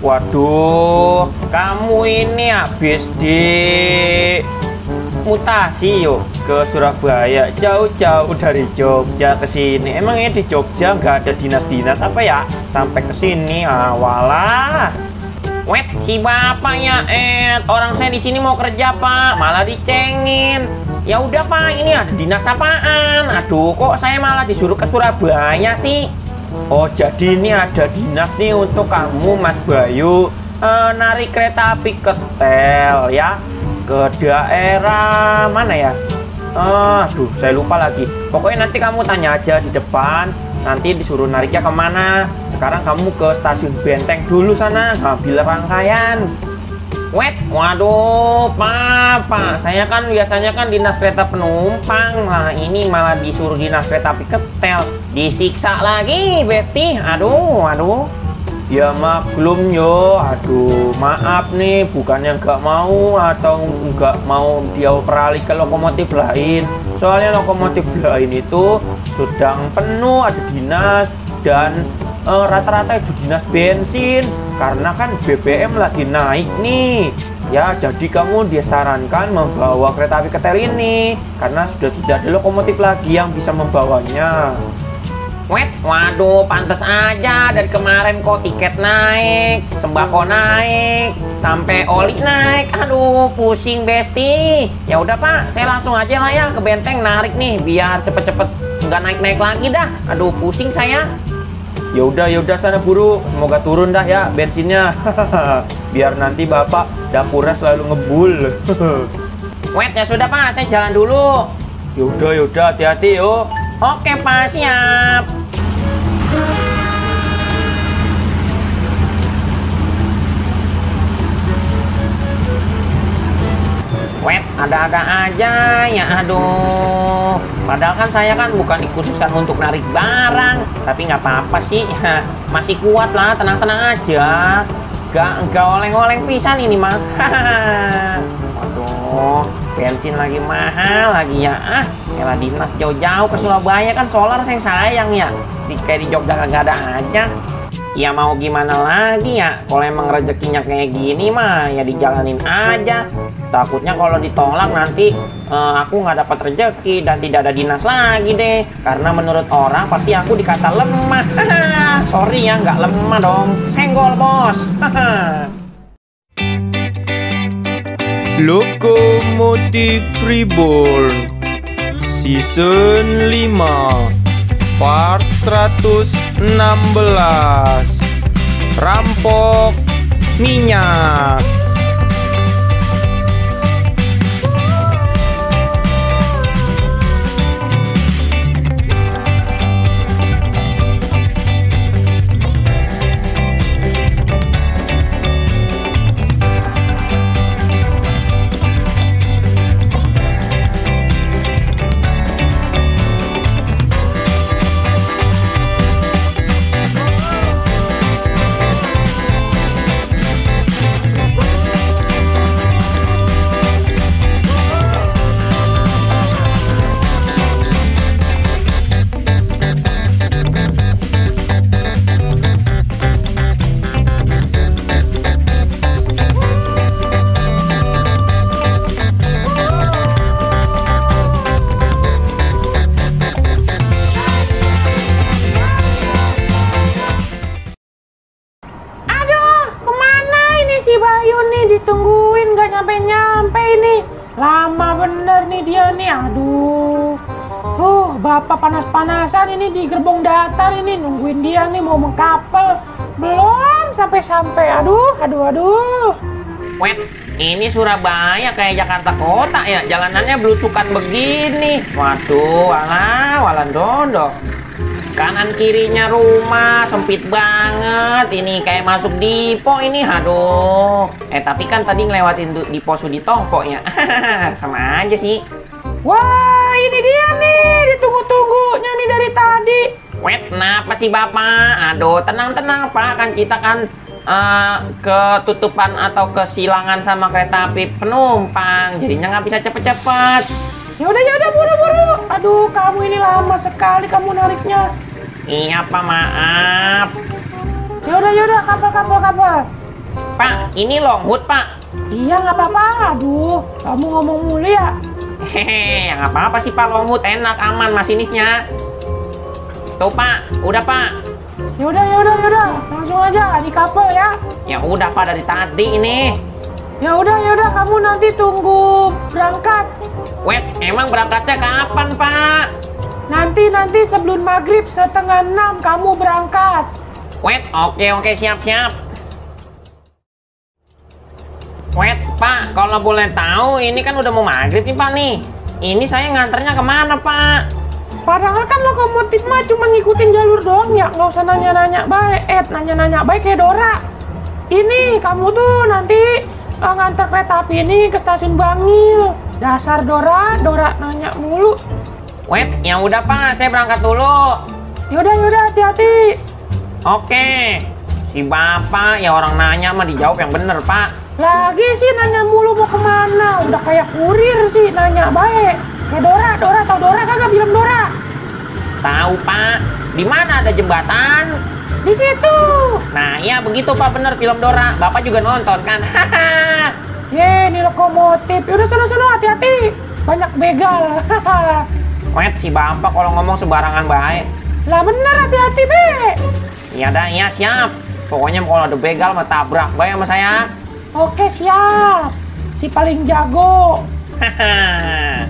Waduh, kamu ini habis di mutasi yuk ke Surabaya, jauh-jauh dari Jogja ke sini. Emangnya di Jogja nggak ada dinas-dinas apa ya? Sampai ke sini, awalah. Wet, si bapak ya, orang saya di sini mau kerja pak, malah dicengin. Ya udah pak, ini ada dinas apaan? Aduh, kok saya malah disuruh ke Surabaya sih? Oh, jadi ini ada dinas nih untuk kamu Mas Bayu, narik kereta api ke Tel ya, ke daerah mana ya? Aduh, saya lupa lagi. Pokoknya nanti kamu tanya aja di depan, nanti disuruh nariknya kemana. Sekarang kamu ke stasiun Benteng dulu sana, ngambil rangkaian. Wet, waduh, Pak, saya kan biasanya kan dinas kereta penumpang. Nah, ini malah disuruh dinas kereta api ke Tel. Disiksa lagi, Betty. Aduh. Ya maklum yo, aduh, maaf nih, bukannya nggak mau atau nggak mau dia beralih ke lokomotif lain. Soalnya lokomotif lain itu sedang penuh, ada dinas dan rata-rata itu dinas bensin karena kan BBM lagi naik nih ya, jadi kamu disarankan membawa kereta api ke Tel ini karena sudah tidak ada lokomotif lagi yang bisa membawanya. Wet, waduh, pantas aja dari kemarin kok tiket naik, sembako naik, sampai oli naik. Aduh, pusing Besti. Ya udah Pak, saya langsung aja lah ya ke Benteng narik nih biar cepet-cepet nggak naik-naik lagi dah. Aduh, pusing saya. Ya udah sana buru, semoga turun dah ya bensinnya. Biar nanti Bapak dapurnya selalu ngebul. Wet, ya sudah Pak, saya jalan dulu. Ya udah, hati-hati yuk. Oke Pak, siap. Wet, ada-ada aja ya, aduh. Padahal kan saya kan bukan dikhususkan untuk narik barang, tapi nggak apa-apa sih, masih kuat lah, tenang-tenang aja. Gak oleng-oleng pisan ini mah. Waduh, bensin lagi mahal lagi ya. Elah dinas jauh-jauh ke Surabaya kan solar sayang ya. Kayak di Jogja nggak ada aja. Ya mau gimana lagi ya, kalau emang rezekinya kayak gini mah ya dijalanin aja. Takutnya kalau ditolak nanti aku nggak dapat rezeki dan tidak ada dinas lagi deh. Karena menurut orang pasti aku dikata lemah. Sorry ya, nggak lemah dong, senggol bos. Lokomotif Reborn Season 5 Part 116 Rampok minyak. Ditungguin gak nyampe-nyampe ini. Lama bener nih dia nih. Aduh. Bapak panas-panasan ini di gerbong datar ini nungguin dia nih mau mengkapel. Belum sampai-sampai. Aduh. Wet, ini Surabaya kayak Jakarta kota ya. Jalanannya belusukan begini. Waduh, walan dondo. Kanan kirinya rumah sempit banget, ini kayak masuk dipo ini, aduh. Tapi kan tadi ngelewatin dipo Suditompok ya. Sama aja sih. Wah, ini dia nih, ditunggu-tunggunya nih dari tadi. Wet, kenapa sih Bapak? Aduh, tenang-tenang Pak, kan kita kan ketutupan atau kesilangan sama kereta api penumpang, jadinya nggak bisa cepet-cepet. Ya udah buru-buru. Aduh, kamu ini lama sekali kamu nariknya. Iya Pak, maaf. Ya udah kapal. Pak, ini longhut, Pak. Iya, nggak apa-apa. Aduh, kamu ngomong mulu ya. Hehehe, nggak apa-apa sih Pak, longhut enak, aman masinisnya. Tuh Pak, udah Pak. Yaudah. Langsung aja di kapal ya. Ya udah Pak, dari tadi ini. Ya udah, kamu nanti tunggu berangkat. Wait, emang berangkatnya kapan Pak? Nanti sebelum maghrib 5:30 kamu berangkat. Wait, oke, siap. Wait, Pak, kalau boleh tahu, ini kan udah mau maghrib nih Pak nih. Ini saya nganternya kemana Pak? Padahal kan lokomotif mah cuma ngikutin jalur doang ya, nggak usah nanya-nanya baik. Nanya-nanya baik kayak Dora. Ini kamu tuh nanti nganter kereta api ini ke stasiun Bangil. Dasar Dora nanya mulu. Wait, ya udah Pak, saya berangkat dulu. Yaudah, hati-hati. Oke. Si Bapak ya orang nanya mah dijawab yang bener Pak. Lagi sih nanya mulu mau kemana, udah kayak kurir sih nanya baik. Kayak Dora, tau Dora kagak film Dora? Tahu Pak, di mana ada jembatan? Di situ. Nah ya begitu Pak, bener film Dora. Bapak juga nonton kan? Haha. Ini lokomotif. Udah sono hati-hati. Banyak begal. Wait, si Bapak kalau ngomong sembarangan baik. Lah bener, hati-hati Be. Iya dah, iya siap. Pokoknya kalau ada begal mah tabrak baik sama saya. Oke, siap. Si paling jago. Haha.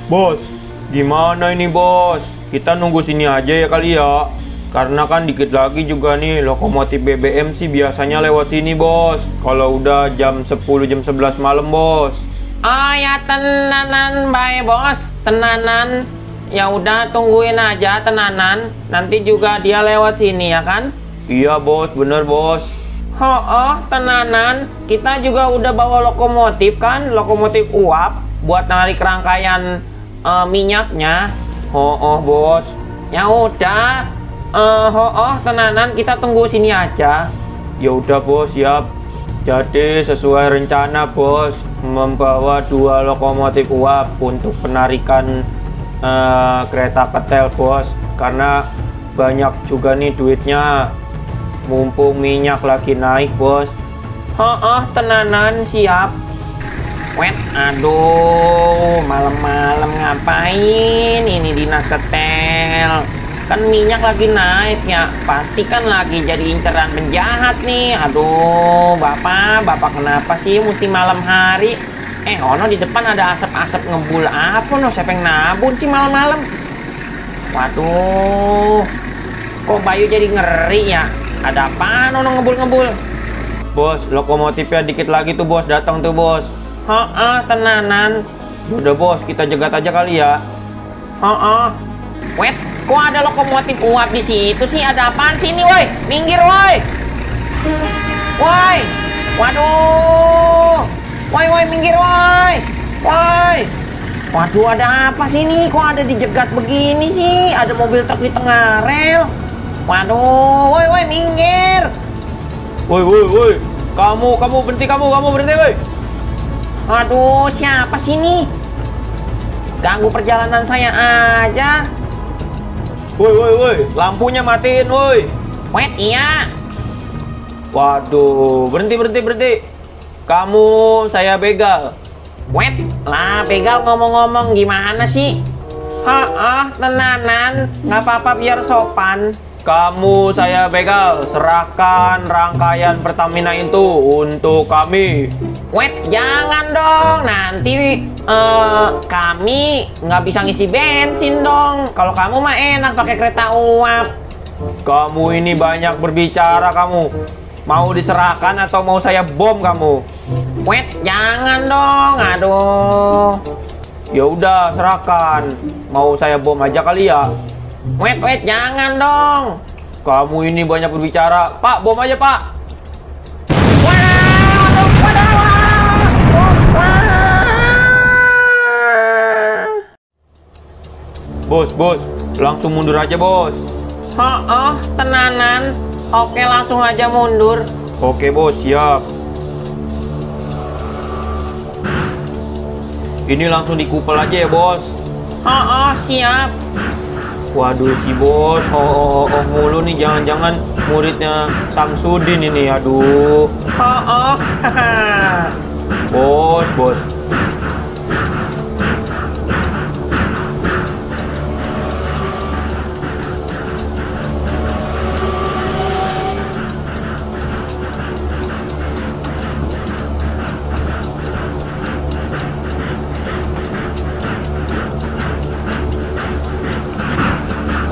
Bos, gimana ini bos? Kita nunggu sini aja ya kali ya. Karena kan dikit lagi juga nih lokomotif BBM sih biasanya lewat sini bos. Kalau udah jam 10, jam 11 malam bos. Oh ya tenanan baik bos, tenanan. Ya udah tungguin aja tenanan. Nanti juga dia lewat sini ya kan? Iya bos, bener bos. Oh tenanan. Kita juga udah bawa lokomotif kan, lokomotif uap buat narik rangkaian minyaknya. Bos. Ya udah. Tenanan kita tunggu sini aja. Ya udah bos, siap. Jadi sesuai rencana bos, membawa 2 lokomotif uap untuk penarikan kereta ketel bos. Karena banyak juga nih duitnya. Mumpung minyak lagi naik bos. Tenanan siap. Aduh, malam-malam ngapain ini dinas ketel? Kan minyak lagi naik ya, pasti kan lagi jadi inceran penjahat nih. Aduh, bapak kenapa sih mesti malam hari? Ono di depan ada asap-asap ngebul apa no, siapa yang nabun sih malam-malam? Waduh, kok Bayu jadi ngeri ya? Ada apaan ono ngebul-ngebul? Bos, lokomotifnya dikit lagi tuh bos, datang tuh bos. Tenanan. Udah bos, kita jegat aja kali ya. Kok ada lokomotif uap di situ sih? Ada apaan sih ini, woi? Minggir, woi. Woi. Waduh. Woi, minggir, woi. Woi. Waduh, ada apa sih ini? Kok ada dijegat begini sih? Ada mobil truk di tengah rel. Waduh, woi, minggir. Woi. Kamu berhenti, kamu berhenti, woi. Aduh, siapa sih ini? Ganggu perjalanan saya aja. Woi, lampunya matiin, woi. Wait, iya. Waduh, berhenti. Kamu saya begal. Wait, lah begal ngomong-ngomong gimana sih? Tenanan, nggak apa-apa biar sopan. Kamu saya begal, serahkan rangkaian Pertamina itu untuk kami. Wait, jangan dong, nanti kami nggak bisa ngisi bensin dong. Kalau kamu mah enak pakai kereta uap. Kamu ini banyak berbicara kamu. Mau diserahkan atau mau saya bom kamu? Wait, jangan dong, aduh. Ya udah, serahkan. Mau saya bom aja kali ya? Wait, jangan dong. Kamu ini banyak berbicara. Pak, bom aja, Pak. Bos, langsung mundur aja, bos. Tenanan. Oke, langsung aja mundur. Oke, bos, siap. Ini langsung dikupel aja ya, bos. Siap. Waduh, si bos, mulu nih, jangan-jangan muridnya Samsudin ini, aduh. Bos.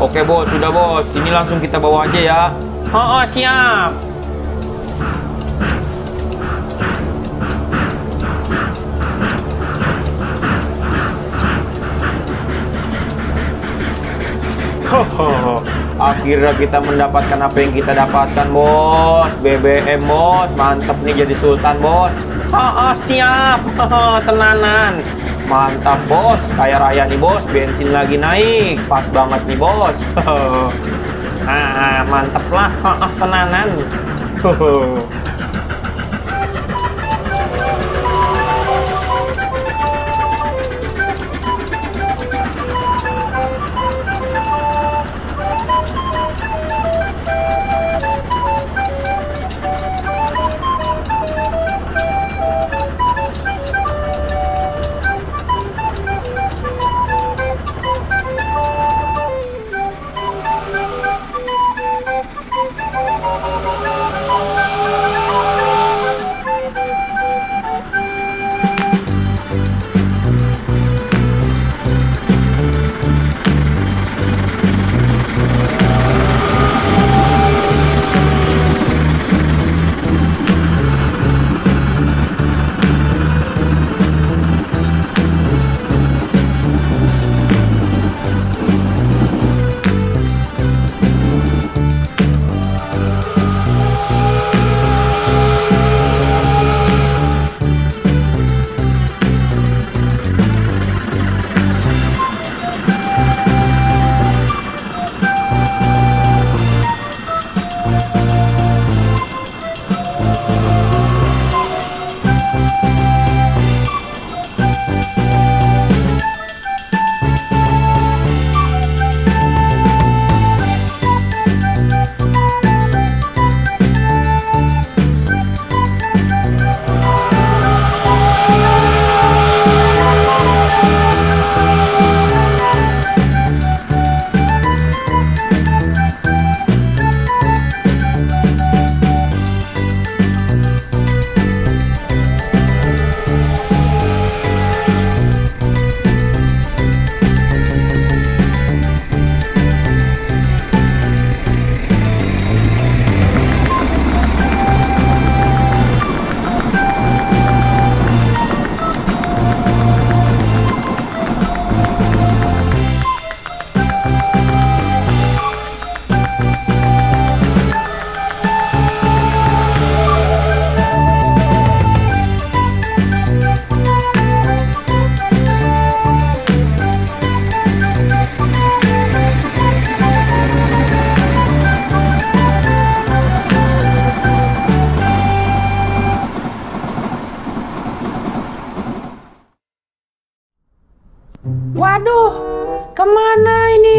Oke bos, sudah bos. Ini langsung kita bawa aja ya. Siap. Akhirnya kita mendapatkan apa yang kita dapatkan, bos. BBM, bos. Mantap nih jadi sultan, bos. Siap. Tenanan. Mantap, bos. Kaya raya nih, bos. Bensin lagi naik. Pas banget nih, bos. Mantap lah. Tenanan.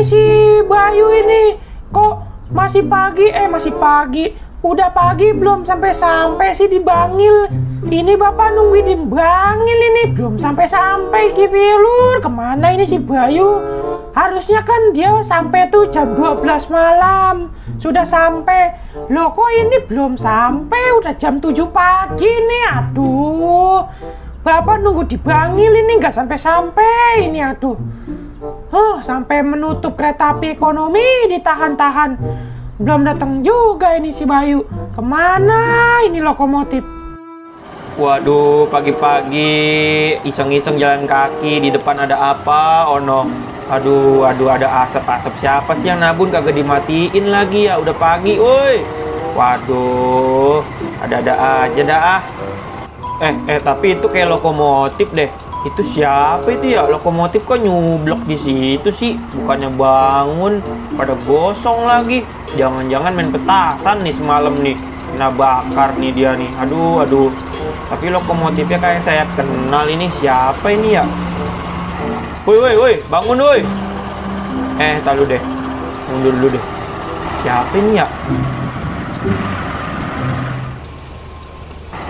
si Bayu ini? Kok masih pagi? Masih pagi. Udah pagi belum sampai-sampai sih di Bangil. Ini bapak nungguin di Bangil ini belum sampai-sampai Kipilur. Kemana ini si Bayu? Harusnya kan dia sampai tuh jam 12 malam. Sudah sampai. Loh kok ini belum sampai? Udah jam 7 pagi nih. Aduh. Bapak nunggu di Bangil ini nggak sampai-sampai ini, aduh. Sampai menutup kereta api ekonomi ditahan-tahan. Belum datang juga ini si Bayu. Kemana ini lokomotif? Waduh, pagi-pagi iseng-iseng jalan kaki, di depan ada apa? Oh no. Aduh, ada asap-asap. Siapa sih yang nabun kagak dimatiin lagi ya? Udah pagi, woi. Waduh, ada-ada aja dah. Tapi itu kayak lokomotif deh. Itu siapa itu ya? Lokomotif kok nyublok di situ sih? Bukannya bangun, pada gosong lagi. Jangan-jangan main petasan nih semalam nih. Kena bakar nih dia nih. Aduh. Tapi lokomotifnya kayak saya kenal ini. Siapa ini ya? Woi, bangun woi. Tahu deh. Mundur dulu deh. Siapa ini ya?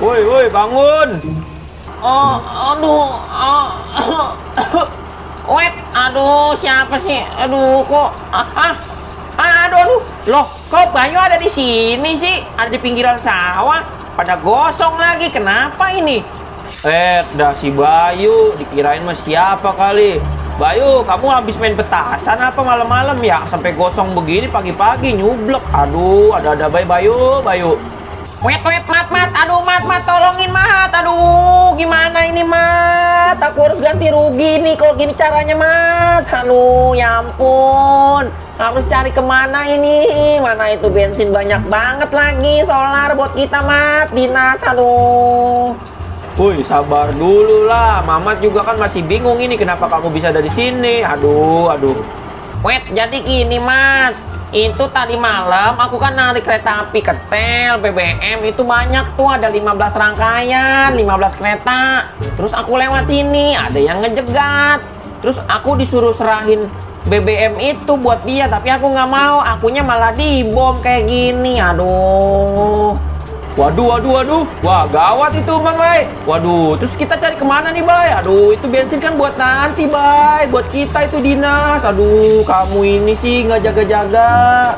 Woi, bangun. Aduh, siapa sih? Aduh, kok aduh. Loh, kok Bayu ada di sini sih? Ada di pinggiran sawah. Pada gosong lagi. Kenapa ini? Dah si Bayu, dikirain mah siapa kali. Bayu, kamu habis main petasan apa malam-malam ya? Sampai gosong begini pagi-pagi nyublok. Aduh, ada Bayu. Mat. Aduh, Mat, tolongin, Mat. Aduh, gimana ini, Mat? Aku harus ganti rugi nih kalau gini caranya, Mat. Aduh, ya ampun. Harus cari kemana ini? Mana itu bensin banyak banget lagi. Solar buat kita, Mat. Dinas, aduh. Woi, sabar dulu lah. Mamat juga kan masih bingung ini kenapa kamu bisa ada di sini. Aduh. Jadi gini, Mat. Itu tadi malam aku kan narik kereta api ketel BBM itu banyak tuh, ada 15 rangkaian, 15 kereta. Terus aku lewat sini, ada yang ngejegat. Terus aku disuruh serahin BBM itu buat dia, tapi aku nggak mau. Akunya malah dibom kayak gini. Aduh. Waduh. Wah, gawat itu, Bang, Bay. Waduh, terus kita cari kemana nih, Bay? Aduh, itu bensin kan buat nanti, Bay. Buat kita itu dinas. Aduh, kamu ini sih nggak jaga-jaga.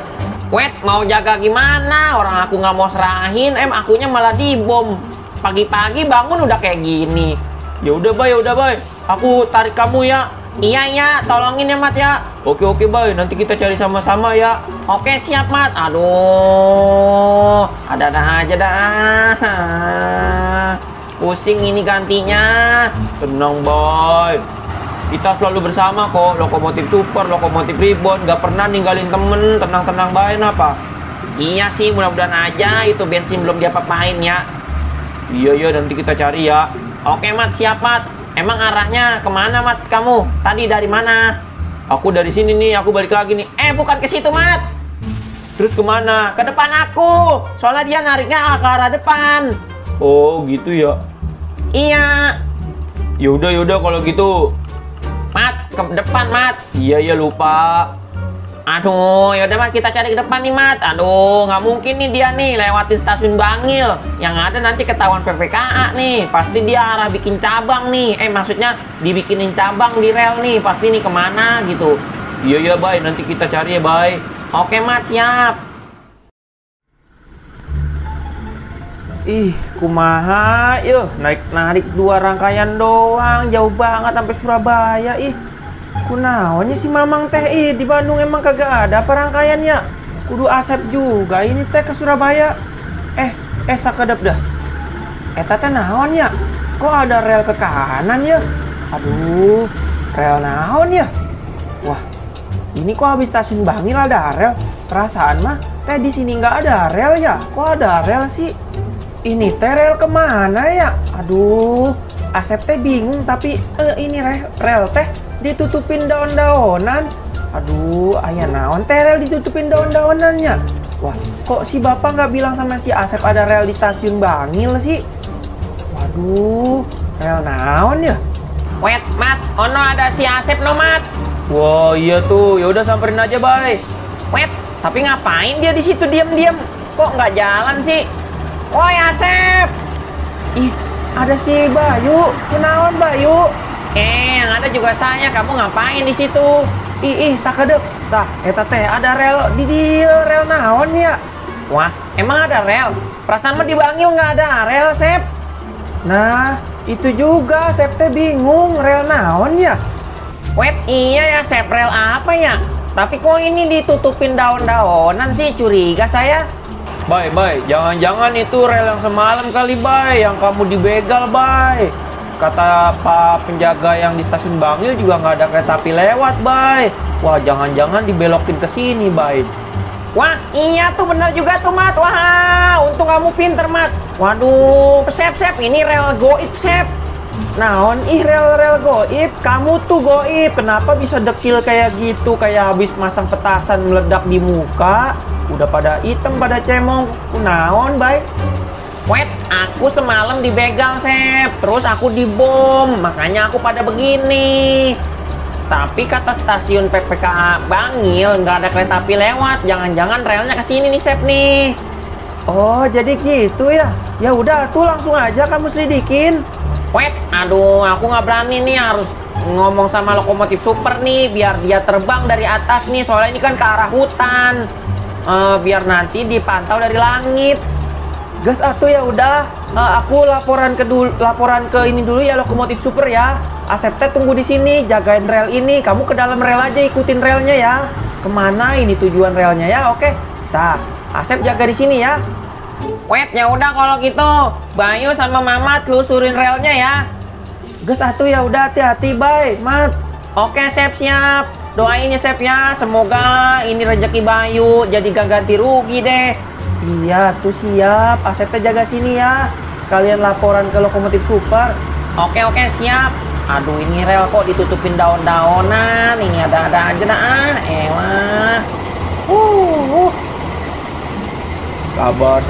Mau jaga gimana? Orang aku nggak mau serahin, akunya malah dibom. Pagi-pagi bangun udah kayak gini. Ya udah, Bay. Aku tarik kamu ya. Iya, tolongin ya, Mat ya. Oke, Bay. Nanti kita cari sama-sama ya. Oke, siap, Mat. Aduh, ada aja dah. Pusing ini gantinya. Tenang, Bay. Kita selalu bersama kok. Lokomotif super, lokomotif ribon. Gak pernah ninggalin temen. Tenang-tenang, Bay. Apa? Iya sih, mudah-mudahan aja itu bensin belum diapa-apain ya. Iya, nanti kita cari ya. Oke, Mat. Siap, Mat. Emang arahnya kemana, Mat, kamu? Tadi dari mana? Aku dari sini nih, aku balik lagi nih. Bukan ke situ, Mat. Terus kemana? Ke depan aku. Soalnya dia nariknya ke arah depan. Oh, gitu ya? Iya. Yaudah kalau gitu. Mat, ke depan, Mat. Iya, lupa. Aduh, yaudah, Mat, kita cari ke depan nih, Mat. Aduh, nggak mungkin nih dia nih lewatin stasiun Bangil. Yang ada nanti ketahuan PPKA nih. Pasti dia arah bikin cabang nih. Maksudnya dibikinin cabang di rel nih. Pasti nih kemana gitu. Iya, Bay. Nanti kita cari ya, Bay. Oke, Mat, siap. Kumaha, narik 2 rangkaian doang. Jauh banget sampai Surabaya, Kunaonnya si Mamang teh di Bandung emang kagak ada apa rangkaiannya. Kudu Asep juga ini teh ke Surabaya. Sakedep dah. Eta teh naon ya? Kok ada rel ke kanan ya? Aduh, rel naon ya? Wah, ini kok habis stasiun Bangil ada rel? Perasaan mah teh di sini nggak ada rel ya? Kok ada rel sih? Ini teh rel kemana ya? Aduh, Asep teh bingung tapi ini rel teh ditutupin daun-daunan. Aduh, aya naon teh rel ditutupin daun-daunannya. Wah, kok si bapak nggak bilang sama si Asep ada rel di stasiun Bangil sih? Waduh, rel naon ya? Mat, ono ada si Asep no, Mat. Wah, iya tuh. Ya udah samperin aja, Bay. Wet, tapi ngapain dia di situ diam-diam? Kok nggak jalan sih? Woi Asep. Ih, ada si Bayu. Kenalan Bayu. Yang ada juga saya. Kamu ngapain di situ? Sakedep. Tah, eta teh ada rel di rel naon ya? Wah, emang ada rel? Perasaan mah di Bangil nggak ada rel, Sep. Nah, itu juga Sep teh bingung rel naon ya? Wet, iya ya Sep, rel apa ya? Tapi kok ini ditutupin daun-daunan sih, curiga saya. Bay, jangan-jangan itu rel yang semalam kali, Bay, yang kamu dibegal, Bay. Kata Pak penjaga yang di stasiun Bangil juga nggak ada kereta api lewat, Bay. Wah, jangan-jangan dibelokin ke sini, Bay. Wah, iya tuh bener juga tuh, Mat. Wah, untung kamu pinter, Mat. Waduh, Sep, ini rel goib, Sep. Naon rel goib, kamu tuh goib. Kenapa bisa dekil kayak gitu, kayak habis masang petasan meledak di muka? Udah pada hitam, pada cemong. Naon, Bay? Wet, aku semalam dibegal, Sep. Terus aku dibom, makanya aku pada begini. Tapi kata stasiun PPKA Bangil nggak ada kereta api lewat. Jangan-jangan relnya ke sini nih, Sep nih. Oh, jadi gitu ya? Ya udah, tuh langsung aja kamu selidikin. Wet, aduh, aku nggak berani nih, harus ngomong sama lokomotif super nih biar dia terbang dari atas nih. Soalnya ini kan ke arah hutan. Biar nanti dipantau dari langit. Gas atuh ya udah. Aku laporan ke ini dulu ya, lokomotif super ya. Asep teh tunggu di sini, jagain rel ini. Kamu ke dalam rel aja, ikutin relnya ya. Kemana ini tujuan relnya ya? Oke. Nah, Asep jaga di sini ya. Wet, ya udah kalau gitu. Bayu sama Mamat telusurin relnya ya. Gas atuh ya udah, hati-hati, Bay. Mat. Oke, Sep, siap. Doain ya, Sep ya. Semoga ini rezeki Bayu jadi gak ganti rugi deh. Iya, tuh siap. Asep teh jaga sini ya. Sekalian laporan ke lokomotif super. Oke, siap. Aduh, ini rel kok ditutupin daun-daunan. Ini ada-ada aja dah. Elah. Sabar,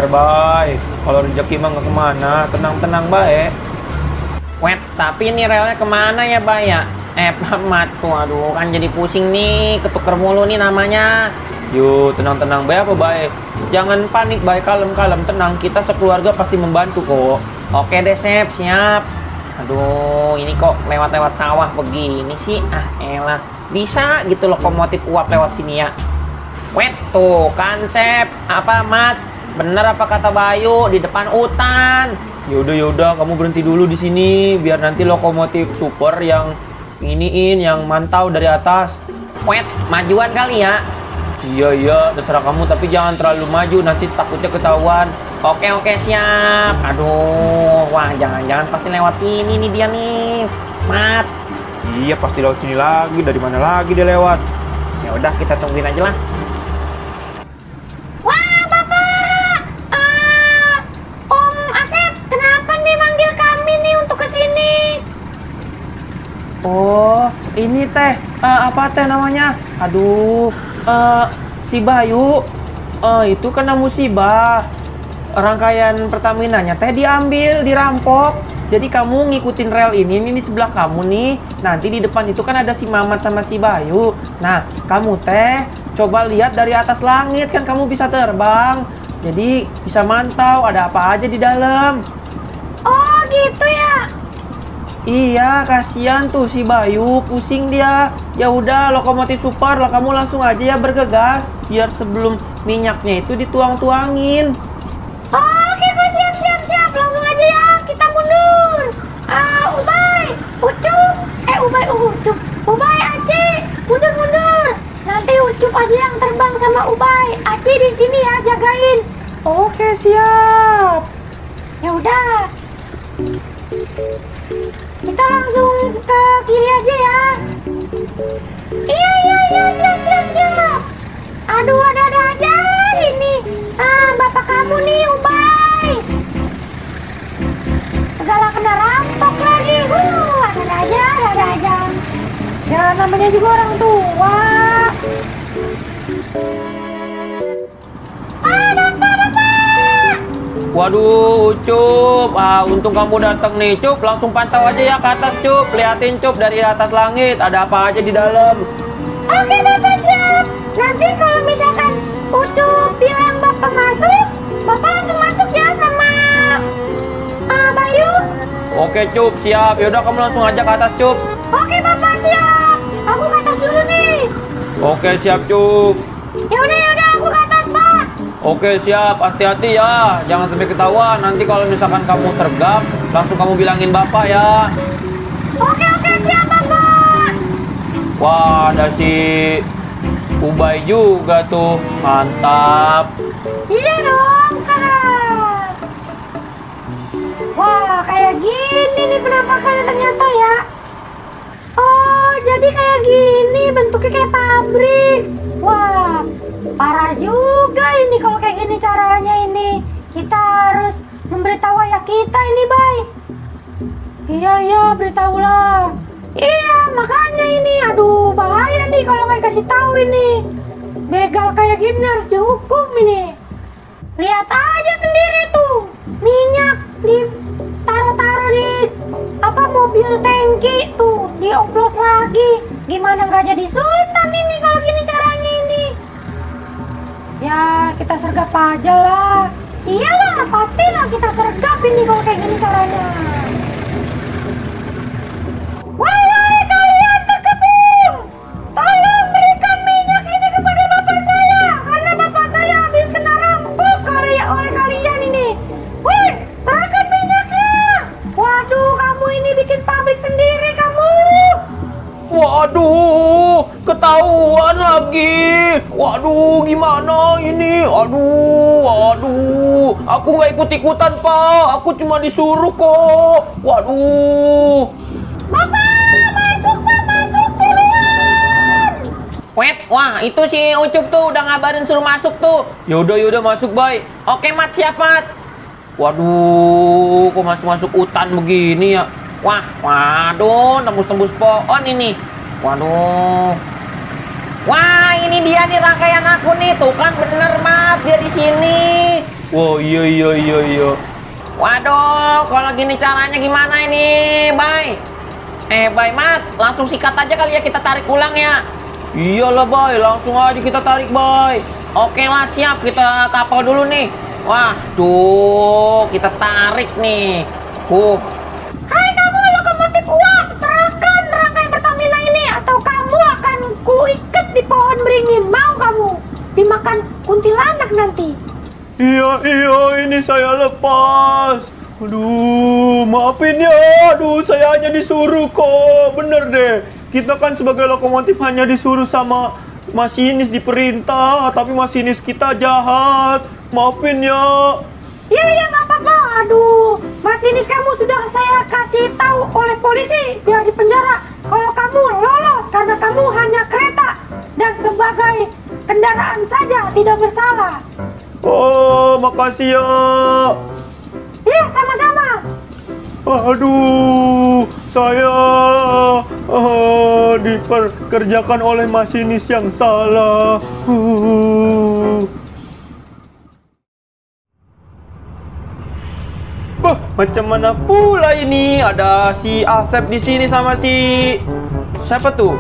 Bay. Kalau rezeki mah nggak kemana. Tenang, Bay. Wet, tapi ini relnya kemana ya, Bay ya? Mat tuh, aduh, kan jadi pusing nih. Ketuker mulu nih namanya. Yuk, tenang, Bay. Apa, Bay? Jangan panik, Bay. Kalem, tenang. Kita sekeluarga pasti membantu kok. Oke deh, Sep, siap. Aduh, ini kok lewat-lewat sawah begini sih. Elah. Bisa gitu lokomotif uap lewat sini ya. Wet, tuh kan, Sep. Apa, Mat? Bener apa kata Bayu, di depan hutan. Yaudah, kamu berhenti dulu di sini. Biar nanti lokomotif super yang yang mantau dari atas. Wet, majuan kali ya. Iya, terserah kamu, tapi jangan terlalu maju, nanti takutnya ketahuan. Oke, siap. Aduh, wah, jangan-jangan pasti lewat sini nih dia nih, Mat. Iya, pasti lewat sini lagi. Dari mana lagi dia lewat? Ya udah, kita tungguin aja lah. Wah, Bapak. Om Asep, kenapa nih manggil kami nih untuk kesini? Oh, ini teh, apa teh namanya? Aduh, si Bayu, itu kena musibah. Rangkaian Pertamina-nya teh diambil, dirampok. Jadi kamu ngikutin rel ini di sebelah kamu nih. Nanti di depan itu kan ada si Mamat sama si Bayu. Nah, kamu teh coba lihat dari atas langit, kan kamu bisa terbang. Jadi bisa mantau ada apa aja di dalam. Oh, gitu ya. Iya, kasihan tuh si Bayu, pusing dia. Ya udah, lokomotif super lah, kamu langsung aja ya bergegas biar sebelum minyaknya itu dituang-tuangin. Oke, siap. Langsung aja ya, kita mundur. Ubay, Aci, mundur. Nanti Ucup aja yang terbang sama Ubay. Aci di sini ya, jagain. Oke, siap. Ya udah. Kita langsung ke kiri aja ya. Iya, siap. Aduh, ada aja ini. Bapak kamu nih, Ubay. Segala kena rampok lagi. Ada aja. Ya, namanya juga orang tua. Bapak. Waduh, Ucup. Untung kamu datang nih, Cup. Langsung pantau aja ya ke atas, Cup. Liatin, Cup, dari atas langit. Ada apa aja di dalam. Oke, Bapak siap. Nanti kalau misalkan Ucup bilang Bapak masuk, Bapak langsung masuk ya sama Bayu. Oke, Cup, siap. Yaudah, kamu langsung aja ke atas, Cup. Oke, Bapak siap. Aku ke atas dulu nih. Oke, siap, Cup. Yaudah, aku ke atas, Pak. Oke, siap. Hati-hati ya. Jangan sampai ketahuan. Nanti kalau misalkan kamu tergap, langsung kamu bilangin Bapak ya. Oke, siap, Bapak. Wah, ada si Ubay juga tuh. Mantap. Iya dong, Kak. Wah, kayak gini nih penampakannya ternyata ya. Oh, jadi kayak gini, bentuknya kayak pabrik. Wah, parah juga ini kalau kayak gini caranya ini. Kita harus memberitahu ayah kita ini, Bay. Iya, beritahulah. Iya, makanya ini. Aduh, bahaya nih kalau nggak kasih tahu ini. Begal kayak gini harus dihukum ini. Lihat aja sendiri tuh, minyak ditaruh-taruh di mobil tangki tuh, dioplos lagi. Gimana nggak jadi sultan ini kalau gini caranya ini? Ya, kita sergap aja lah. Iyalah, pastilah kita sergap ini kalau kayak gini caranya. Wahai kalian terkepung, tolong berikan minyak ini kepada bapak saya, karena bapak saya habis kena rampok oleh kalian ini. Wih, serahkan minyaknya. Waduh, kamu ini bikin pabrik sendiri kamu. Waduh, ketahuan lagi. Waduh, gimana ini? Aduh. Aku nggak ikut-ikutan, Pak. Aku cuma disuruh kok. Waduh. Masuk buruan. Wah, itu si Ucup tuh udah ngabarin suruh masuk tuh. Yaudah masuk, Bay. Oke, Mat, siap, Mat. Waduh, kok masuk hutan begini ya? Waduh, tembus pohon ini. Waduh. Wah, ini dia nih rangkaian aku nih. Tuh kan bener, Mat, dia di sini. Wah, iya. Waduh, kalau gini caranya gimana ini, Bay? Bay, Mat, langsung sikat aja kali ya, kita tarik ulang ya. Iyalah, Bay, langsung aja kita tarik, Bay. Oke lah, siap, kita kapal dulu nih. Wah, tuh, kita tarik nih. Hai kamu lokomotif uap, serahkan rangkaian Pertamina ini atau kamu akan kuikat di pohon beringin. Mau kamu dimakan kuntilanak nanti? Iya, ini saya lepas. Aduh, maafin ya. Aduh, saya hanya disuruh kok. Bener deh. Kita kan sebagai lokomotif hanya disuruh sama masinis diperintah, tapi masinis kita jahat. Maafin ya. Iya, nggak apa-apa. Aduh, masinis kamu sudah saya kasih tahu oleh polisi biar dipenjara. Kalau kamu lolos karena kamu hanya kereta dan sebagai kendaraan saja, tidak bersalah. Oh, makasih ya. Iya, sama-sama. Aduh, saya dikerjakan oleh masinis yang salah. Macam mana pula ini? Ada si Asep di sini sama si siapa tuh?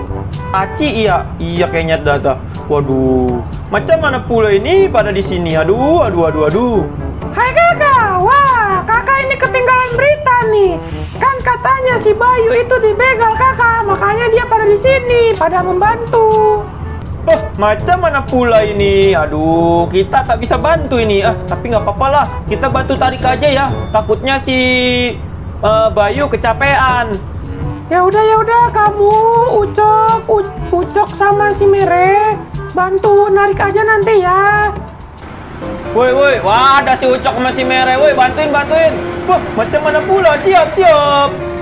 Aci, iya kayaknya data. Waduh, macam mana pula ini pada di sini? Aduh. Hai kakak, wah kakak ini ketinggalan berita nih. Kan katanya si Bayu itu dibegal kakak, makanya dia pada di sini, pada membantu. Macam mana pula ini? Aduh, kita tak bisa bantu ini. Tapi nggak apa-apa lah, kita bantu tarik aja ya. Takutnya si Bayu kecapean. Ya udah kamu Ucok sama si Mere bantu narik aja nanti ya. Woi, wah ada si Ucok sama si Mere, woi bantuin. Wah, macam mana pula? Siap.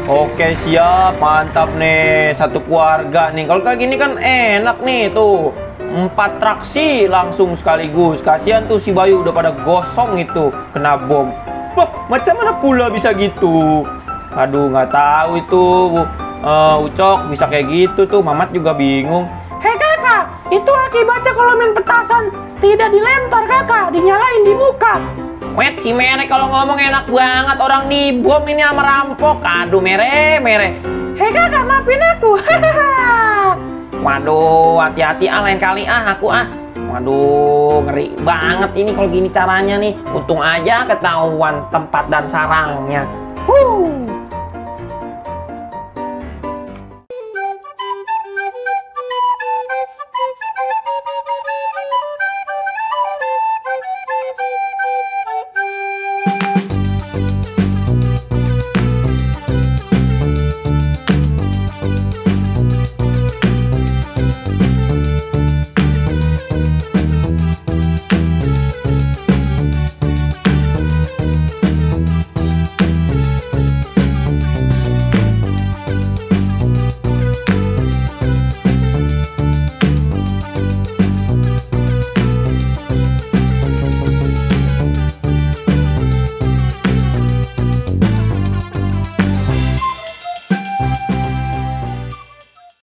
Oke, siap, mantap nih, satu keluarga nih. Kalau kayak gini kan enak nih tuh, 4 traksi langsung sekaligus. Kasihan tuh si Bayu udah pada gosong itu, kena bom. Wah, macam mana pula bisa gitu? Aduh, nggak tahu itu, Ucok bisa kayak gitu tuh. Mamat juga bingung. Hei kakak, itu akibatnya kalau main petasan tidak dilempar kakak, dinyalain di muka. Wet, si Mere kalau ngomong enak banget, orang dibom ini sama rampok. Aduh, Mere. Hei kakak, maafin aku. Waduh, hati-hati lain kali aku. Waduh, ngeri banget ini kalau gini caranya nih. Untung aja ketahuan tempat dan sarangnya.